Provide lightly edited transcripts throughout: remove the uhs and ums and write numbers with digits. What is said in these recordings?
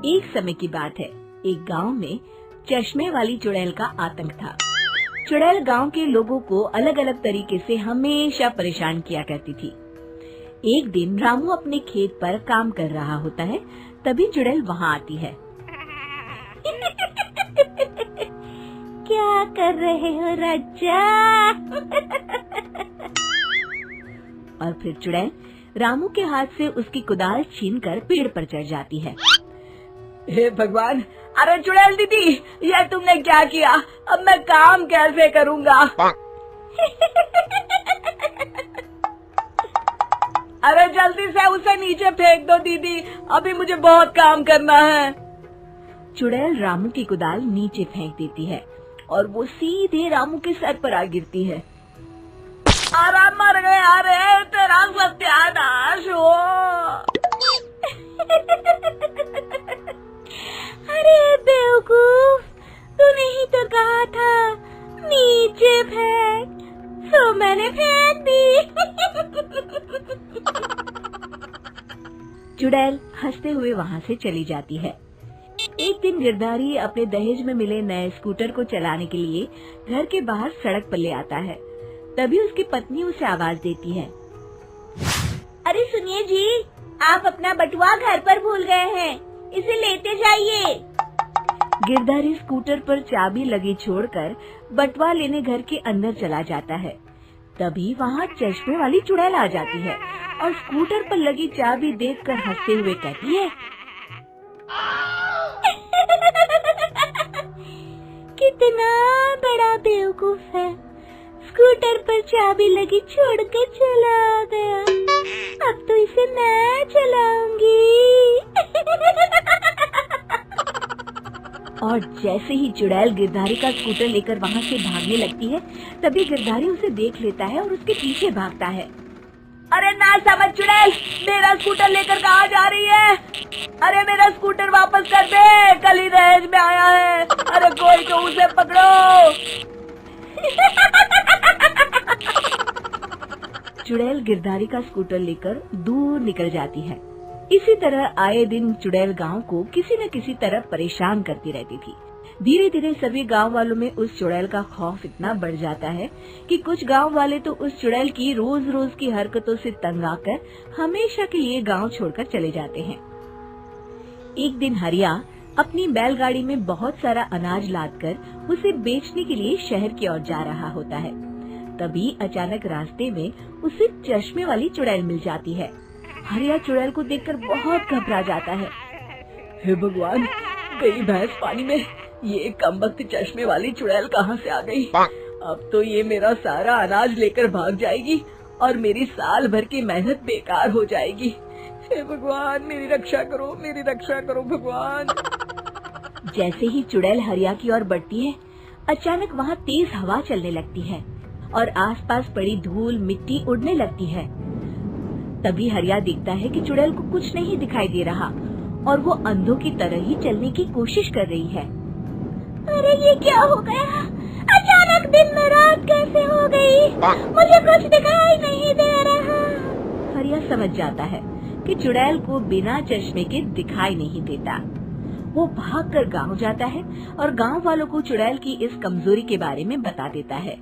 एक समय की बात है, एक गांव में चश्मे वाली चुड़ैल का आतंक था। चुड़ैल गांव के लोगों को अलग अलग तरीके से हमेशा परेशान किया करती थी। एक दिन रामू अपने खेत पर काम कर रहा होता है, तभी चुड़ैल वहाँ आती है। क्या कर रहे हो राजा? और फिर चुड़ैल रामू के हाथ से उसकी कुदाल छीनकर पेड़ पर चढ़ जाती है। हे भगवान, अरे चुड़ैल दीदी, यह तुमने क्या किया? अब मैं काम कैसे करूँगा? अरे जल्दी से उसे नीचे फेंक दो दीदी, अभी मुझे बहुत काम करना है। चुड़ैल रामू की कुदाल नीचे फेंक देती है और वो सीधे रामू के सर पर आ गिरती है। अरे मर गया रे, तेरा सत्यानाश हो। अरे बेवकूफ, तूने ही तो कहा था नीचे फेंक, तो मैंने फेंक दी। चुड़ैल हंसते हुए वहाँ से चली जाती है। एक दिन गिरधारी अपने दहेज में मिले नए स्कूटर को चलाने के लिए घर के बाहर सड़क पर ले आता है। तभी उसकी पत्नी उसे आवाज देती है। अरे सुनिए जी, आप अपना बटुआ घर पर भूल गए हैं, इसे लेते जाइए। गिरधारी स्कूटर पर चाबी लगी छोड़कर बटुआ लेने घर के अंदर चला जाता है। तभी वहाँ चश्मे वाली चुड़ैल आ जाती है और स्कूटर पर लगी चाबी देखकर हंसते हुए कहती है। कितना बड़ा बेवकूफ है, स्कूटर पर चाबी लगी छोड़कर चला गया। अब तो इसे मैं चलाऊंगी। और जैसे ही चुड़ैल गिरधारी का स्कूटर लेकर वहाँ से भागने लगती है, तभी गिरधारी उसे देख लेता है और उसके पीछे भागता है। अरे ना समझ चुड़ैल, मेरा स्कूटर लेकर कहाँ जा रही है? अरे मेरा स्कूटर वापस कर दे, कल ही दहेज में आया है। अरे कोई तो उसे पकड़ो। चुड़ैल गिरधारी का स्कूटर लेकर दूर निकल जाती है। इसी तरह आए दिन चुड़ैल गांव को किसी न किसी तरह परेशान करती रहती थी। धीरे धीरे सभी गांव वालों में उस चुड़ैल का खौफ इतना बढ़ जाता है कि कुछ गांव वाले तो उस चुड़ैल की रोज रोज की हरकतों से तंग आकर हमेशा के लिए गांव छोड़कर चले जाते हैं। एक दिन हरिया अपनी बैलगाड़ी में बहुत सारा अनाज लादकर उसे बेचने के लिए शहर की ओर जा रहा होता है। तभी अचानक रास्ते में उसे चश्मे वाली चुड़ैल मिल जाती है। हरिया चुड़ैल को देखकर बहुत घबरा जाता है। हे भगवान, गई भैंस पानी में, ये कमबख्त चश्मे वाली चुड़ैल कहाँ से आ गई? अब तो ये मेरा सारा अनाज लेकर भाग जाएगी और मेरी साल भर की मेहनत बेकार हो जाएगी। हे भगवान, मेरी रक्षा करो, मेरी रक्षा करो भगवान। जैसे ही चुड़ैल हरिया की ओर बढ़ती है, अचानक वहाँ तेज हवा चलने लगती है और आसपास पड़ी धूल मिट्टी उड़ने लगती है। तभी हरिया देखता है कि चुड़ैल को कुछ नहीं दिखाई दे रहा और वो अंधों की तरह ही चलने की कोशिश कर रही है। अरे ये क्या हो गया? अचानक दिन में रात कैसे हो गई? मुझे कुछ दिखाई नहीं दे रहा। हरिया समझ जाता है कि चुड़ैल को बिना चश्मे के दिखाई नहीं देता। वो भागकर गांव जाता है और गांव वालों को चुड़ैल की इस कमजोरी के बारे में बता देता है।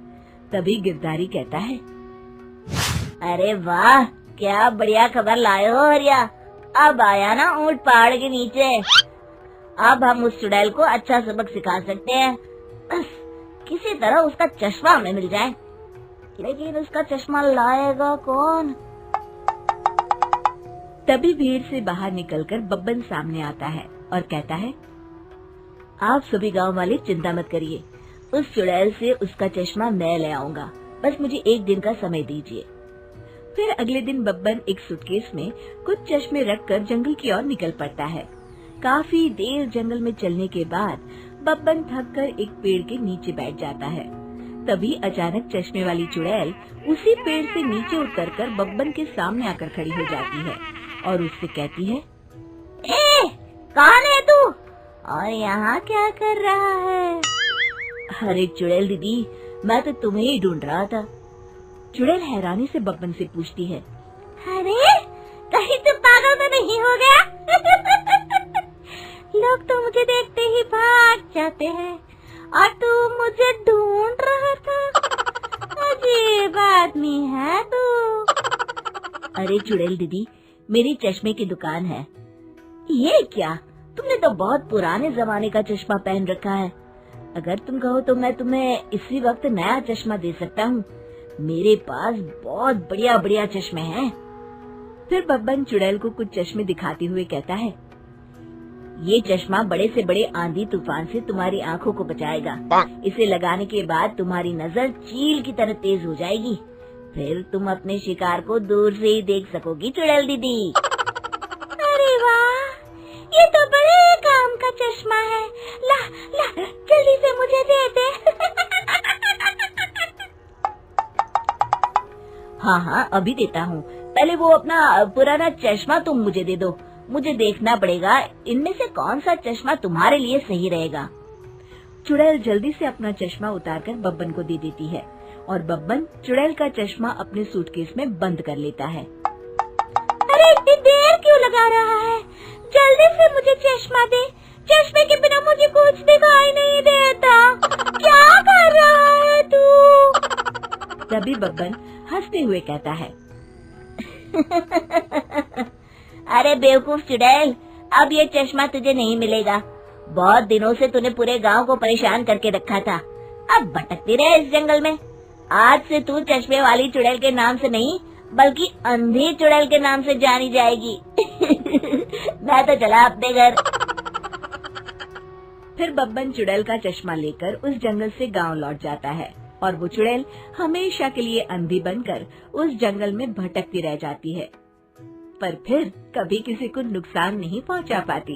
तभी गिरधारी कहता है। अरे वाह, क्या बढ़िया खबर लाए हो हरिया। अब आया ना ऊंट पहाड़ के नीचे। अब हम उस चुड़ैल को अच्छा सबक सिखा सकते हैं। बस किसी तरह उसका चश्मा हमें मिल जाए। लेकिन उसका चश्मा लाएगा कौन? तभी भीड़ से बाहर निकलकर बब्बन सामने आता है और कहता है। आप सभी गांव वाले चिंता मत करिए, उस चुड़ैल से उसका चश्मा मैं ले आऊंगा। बस मुझे एक दिन का समय दीजिए। फिर अगले दिन बब्बन एक सूटकेस में कुछ चश्मे रखकर जंगल की ओर निकल पड़ता है। काफी देर जंगल में चलने के बाद बब्बन थककर एक पेड़ के नीचे बैठ जाता है। तभी अचानक चश्मे वाली चुड़ैल उसी पेड़ से नीचे उतरकर बब्बन के सामने आकर खड़ी हो जाती है और उससे कहती है। ए, कौन है तू और यहाँ क्या कर रहा है? अरे चुड़ैल दीदी, मैं तो तुम्हें ही ढूंढ रहा था। चुड़ैल हैरानी से बब्बन से पूछती है। अरे कहीं तू पागल तो नहीं हो गया? जाते हैं और तू मुझे ढूंढ रहा था। अजीब आदमी है तू। अरे चुड़ैल दीदी, मेरी चश्मे की दुकान है। ये क्या, तुमने तो बहुत पुराने जमाने का चश्मा पहन रखा है। अगर तुम कहो तो मैं तुम्हें इसी वक्त नया चश्मा दे सकता हूँ। मेरे पास बहुत बढ़िया बढ़िया चश्मे हैं। फिर बब्बन चुड़ैल को कुछ चश्मे दिखाते हुए कहता है, ये चश्मा बड़े से बड़े आंधी तूफान से तुम्हारी आंखों को बचाएगा। इसे लगाने के बाद तुम्हारी नजर चील की तरह तेज हो जाएगी। फिर तुम अपने शिकार को दूर से ही देख सकोगी चुड़ैल दीदी। अरे वाह, ये तो बड़े काम का चश्मा है। ला ला, जल्दी से मुझे दे दे। हाँ हाँ, अभी देता हूँ। पहले वो अपना पुराना चश्मा तुम मुझे दे दो। मुझे देखना पड़ेगा इनमें से कौन सा चश्मा तुम्हारे लिए सही रहेगा। चुड़ैल जल्दी से अपना चश्मा उतारकर बब्बन को दे देती है और बब्बन चुड़ैल का चश्मा अपने सूटकेस में बंद कर लेता है। अरे इतनी देर क्यों लगा रहा है? जल्दी से मुझे चश्मा दे। चश्मे के बिना मुझे कुछ दिखाई नहीं देता। क्या कर रहा है तू? तभी बब्बन हंसते हुए कहता है, अरे बेवकूफ चुड़ैल, अब ये चश्मा तुझे नहीं मिलेगा। बहुत दिनों से तूने पूरे गांव को परेशान करके रखा था। अब भटकती रहे इस जंगल में। आज से तू चश्मे वाली चुड़ैल के नाम से नहीं, बल्कि अंधी चुड़ैल के नाम से जानी जाएगी। मैं तो चला अपने घर। फिर बब्बन चुड़ैल का चश्मा लेकर उस जंगल से गांव लौट जाता है और वो चुड़ैल हमेशा के लिए अंधी बनकर उस जंगल में भटकती रह जाती है, पर फिर कभी किसी को नुकसान नहीं पहुंचा पाती।